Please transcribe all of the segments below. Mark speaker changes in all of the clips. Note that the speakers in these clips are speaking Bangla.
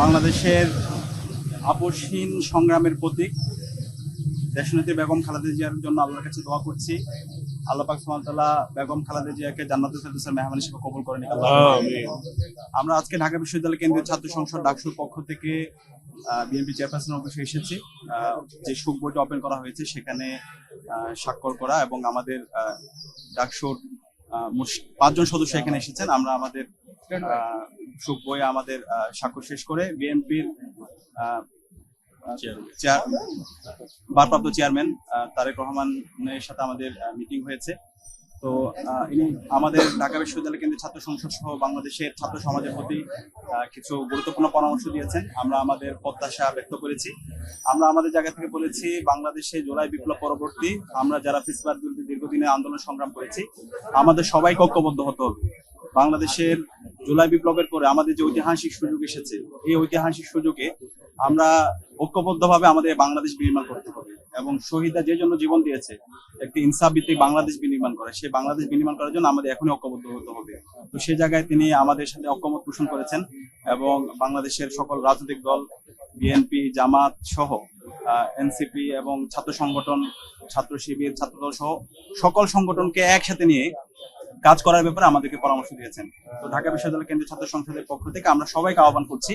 Speaker 1: বাংলাদেশের আপসহীন সংগ্রামের প্রতীক দেশনেত্রী বেগম খালেদা জিয়ার জন্য আল্লাহর কাছে দোয়া করছি। আল্লাহ পাক সুবহানাহু ওয়া তাআলা বেগম খালেদা জিয়াকে জান্নাতুল ফেরদৌসের মেহমান হিসেবে কবুল করে নিক। আমরা আজকে ঢাকা বিশ্ববিদ্যালয় কেন্দ্রীয় ছাত্র সংসদ ডাকসুর পক্ষ থেকে বিএনপি চেয়ারপারসন অফিসে এসেছি। যে শোক বইটা ওপেন করা হয়েছে সেখানে স্বাক্ষর করা এবং আমাদের ডাকসুর 5 জন সদস্য এখানে এসেছেন। আমরা আমাদের শোক বইয়ে আমাদের স্বাক্ষর শেষ করে বিএনপির ভারপ্রাপ্ত চেয়ারম্যান তারেক রহমানের সাথে আমাদের মিটিং হয়েছে। তো ইনি আমাদের ঢাকা বিশ্ববিদ্যালয় কেন্দ্রীয় ছাত্র সংসদ সহ বাংলাদেশের ছাত্র সমাজের প্রতি কিছু গুরুত্বপূর্ণ পরামর্শ দিয়েছেন। আমরা আমাদের প্রত্যাশা ব্যক্ত করেছি। আমরা আমাদের জায়গা থেকে বলেছি, বাংলাদেশে জুলাই বিপ্লব পরবর্তী আমরা যারা ফ্যাসিবাদ বিরোধী দীর্ঘদিনের আন্দোলন সংগ্রাম করেছি, আমাদের সবাইকে ঐক্যবদ্ধ হতে হবে। বাংলাদেশের জুলাই বিপ্লবের পরে আমাদের যে ঐতিহাসিক সুযোগ এসেছে, এই ঐতিহাসিক সুযোগে আমরা ঐক্যবদ্ধভাবে আমাদের বাংলাদেশ বিনির্মাণ করতে হবে এবং শহীদরা যে জন্য জীবন দিয়েছে একটি ইনসাফ ভিত্তিক বাংলাদেশ বিনির্মাণ করে, সেই বাংলাদেশ বিনির্মাণ করার জন্য আমাদের এখনই ঐক্যবদ্ধ হতে হবে। তো সেই জায়গায় তিনি আমাদের সাথে ঐক্যমত পোষণ করেছেন এবং বাংলাদেশের সকল রাজনৈতিক দল, বিএনপি, জামাত সহ এনসিপি এবং ছাত্র সংগঠন, ছাত্র শিবির, ছাত্রদল সহ সকল সংগঠনকে একসাথে নিয়ে কাজ করার ব্যাপারে আমাদেরকে পরামর্শ দিয়েছেন। তো ঢাকা বিশ্ববিদ্যালয় কেন্দ্রীয় ছাত্র সংসদের পক্ষ থেকে আমরা সবাইকে আহ্বান করছি,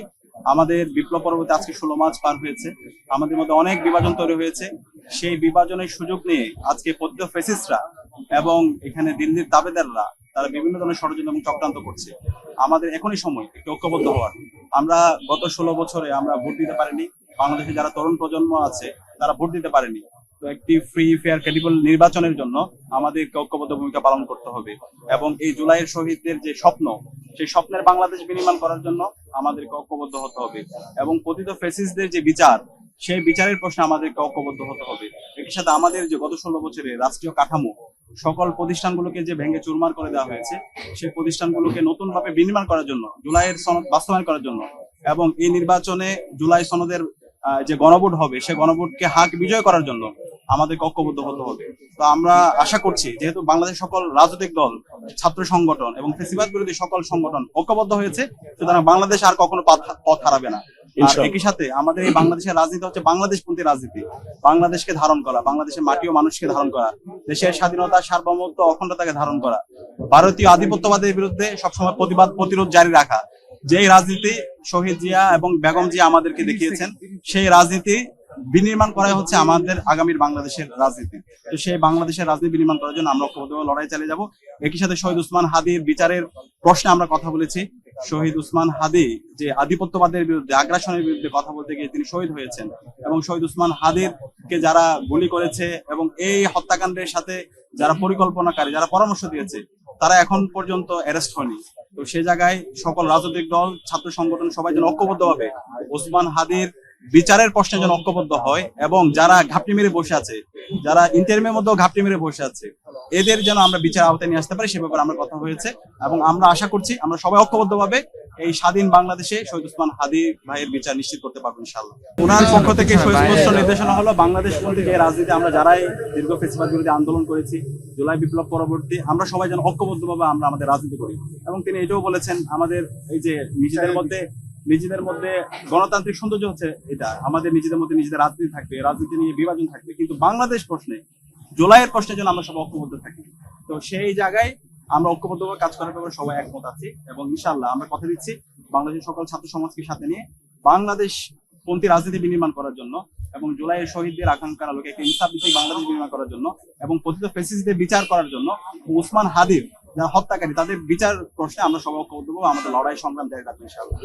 Speaker 1: আমাদের বিপ্লব পরবর্তী আজকে 16 মার্চ পার হয়েছে, আমাদের মধ্যে অনেক বিভাজন তৈরি হয়েছে। সেই বিভাজনের সুযোগ নিয়ে আজকে পতিত ফ্যাসিস্টরা এবং এখানে দিল্লির দাবেদাররা তারা বিভিন্ন ধরনের ষড়যন্ত্র এবং চক্রান্ত করছে। আমাদের এখনই সময় একটু ঐক্যবদ্ধ হওয়ার। আমরা গত 16 বছরে আমরা ভোট দিতে পারিনি, বাংলাদেশে যারা তরুণ প্রজন্ম আছে তারা ভোট দিতে পারেনি। তো একটি ফ্রি, ফেয়ার, ক্রেডিবল নির্বাচনের জন্য আমাদের ঐক্যবদ্ধ ভূমিকা পালন করতে হবে এবং এই জুলাইয়ের শহীদদের যে স্বপ্ন, সেই স্বপ্নের বাংলাদেশ বিনির্মাণ করার জন্য আমাদেরকে ঐক্যবদ্ধ হতে হবে এবং পতিত ফ্যাসিস্টদের যে বিচার, সেই বিচারের প্রশ্নে আমাদেরকে ঐক্যবদ্ধ হতে হবে। একই সাথে আমাদের যে গত 16 বছরে রাষ্ট্রীয় কাঠামো, সকল প্রতিষ্ঠানগুলোকে যে ভেঙে চুরমার করে দেওয়া হয়েছে, সেই প্রতিষ্ঠানগুলোকে নতুন ভাবে বিনির্মাণ করার জন্য, জুলাইয়ের সনদ বাস্তবায়ন করার জন্য এবং এই নির্বাচনে জুলাই সনদের যে গণভোট হবে, সেই গণভোটকে হাক বিজয় করার জন্য আমাদেরকে ঐক্যবদ্ধ হতে হবে। তো আমরা আশা করছি, যেহেতু বাংলাদেশ সকল রাজনৈতিক দল, ছাত্র সংগঠন এবং ফ্যাসিবাদ বিরোধী সকল সংগঠন ঐক্যবদ্ধ হয়েছে, সুতরাং বাংলাদেশ আর কখনো পথ হারাবে না। আর একই সাথে আমাদের এই বাংলাদেশের রাজনীতি হচ্ছে বাংলাদেশপন্থী রাজনীতি, বাংলাদেশকে ধারণ করা, বাংলাদেশের মাটি ও মানুষকে ধারণ করা, দেশের স্বাধীনতা, সার্বভৌমত্ব, অখণ্ডতাকে ধারণ করা, ভারতীয় আধিপত্যবাদের বিরুদ্ধে সবসময় প্রতিরোধ জারি রাখা। যেই রাজনীতি শহীদ জিয়া এবং বেগম জিয়া আমাদেরকে দেখিয়েছেন, সেই রাজনীতি বিনির্মাণ করাই হচ্ছে আমাদের আগামীর বাংলাদেশের রাজনীতি। তো সেই বাংলাদেশের রাজনীতি বিনির্মাণ করার জন্য আমরা ঐক্যবদ্ধভাবে লড়াই চালিয়ে যাব। একই সাথে শহীদ ওসমান হাদির বিচারের প্রশ্নে আমরা কথা বলেছি। শহীদ ওসমান হাদি যে আধিপত্যবাদের বিরুদ্ধে, আগ্রাসনের বিরুদ্ধে কথা বলতে গিয়ে তিনি শহীদ হয়েছেন এবং শহীদ ওসমান হাদির কে যারা গুলি করেছে এবং এই হত্যাকাণ্ডের সাথে যারা পরিকল্পনাকারী, যারা পরামর্শ দিয়েছে, তারা এখন পর্যন্ত অ্যারেস্ট হয়নি। তো সেই জায়গায় সকল রাজনৈতিক দল, ছাত্র সংগঠন সবাই যেন ঐক্যবদ্ধভাবে ওসমান হাদির বিচারের প্রশ্নে যেন ঐক্যবদ্ধ হয় এবং যারা ঘাপটি মেরে বসে আছে, যারা ইন্টারভিউর মধ্যেও ঘাপটি মেরে বসে আছে, এদের যেন আমরা বিচার আওতায় নিয়ে আসতে পারি, সে ব্যাপারে আমরা কথা হয়েছে এবং আমরা আশা করছি আমরা সবাই ঐক্যবদ্ধভাবে এই স্বাধীন বাংলাদেশে শহীদ ওসমান হাদি ভাইয়ের বিচার নিশ্চিত করতে পারবো ইনশাআল্লাহ। ওনার পক্ষ থেকে সুস্পষ্ট নির্দেশনা হলো, বাংলাদেশ পন্থী রাজনীতি আমরা যারাই দীর্ঘ ফ্যাসিবাদ বিরোধী আন্দোলন করেছি, জুলাই বিপ্লব পরবর্তী আমরা সবাই যেন ঐক্যবদ্ধভাবে আমরা আমাদের রাজনীতি করি। এবং তিনি এটাও বলেছেন, আমাদের এই যে নিজেদের মধ্যে গণতান্ত্রিক সৌন্দর্য হচ্ছে এটা, আমাদের নিজেদের মধ্যে নিজেদের রাজনীতি থাকবে, রাজনীতি নিয়ে বিভাজন থাকবে, কিন্তু বাংলাদেশ প্রশ্নে, জুলাইয়ের প্রশ্নে যেন আমরা সবাই ঐক্যবদ্ধ থাকি। তো সেই জায়গায় আমরা ঐক্যবদ্ধভাবে কাজ করার ব্যাপারে সবাই একমত আছি এবং ইনশাআল্লাহ আমরা কথা দিচ্ছি বাংলাদেশের সকল ছাত্র সমাজকে সাথে নিয়ে বাংলাদেশ পন্থী রাজনীতি বিনির্মাণ করার জন্য এবং জুলাইয়ের শহীদদের আকাঙ্ক্ষার আলোকে একটা ইনসাফ ভিত্তিক বাংলাদেশ বিনির্মাণ করার জন্য এবং পতিত ফ্যাসিস্টদের বিচার করার জন্য, ওসমান হাদির যারা হত্যাকারী তাদের বিচার প্রশ্নে আমরা সবাই ঐক্যবদ্ধভাবে আমাদের লড়াই সংগ্রাম জারি রাখবো ইনশাআল্লাহ।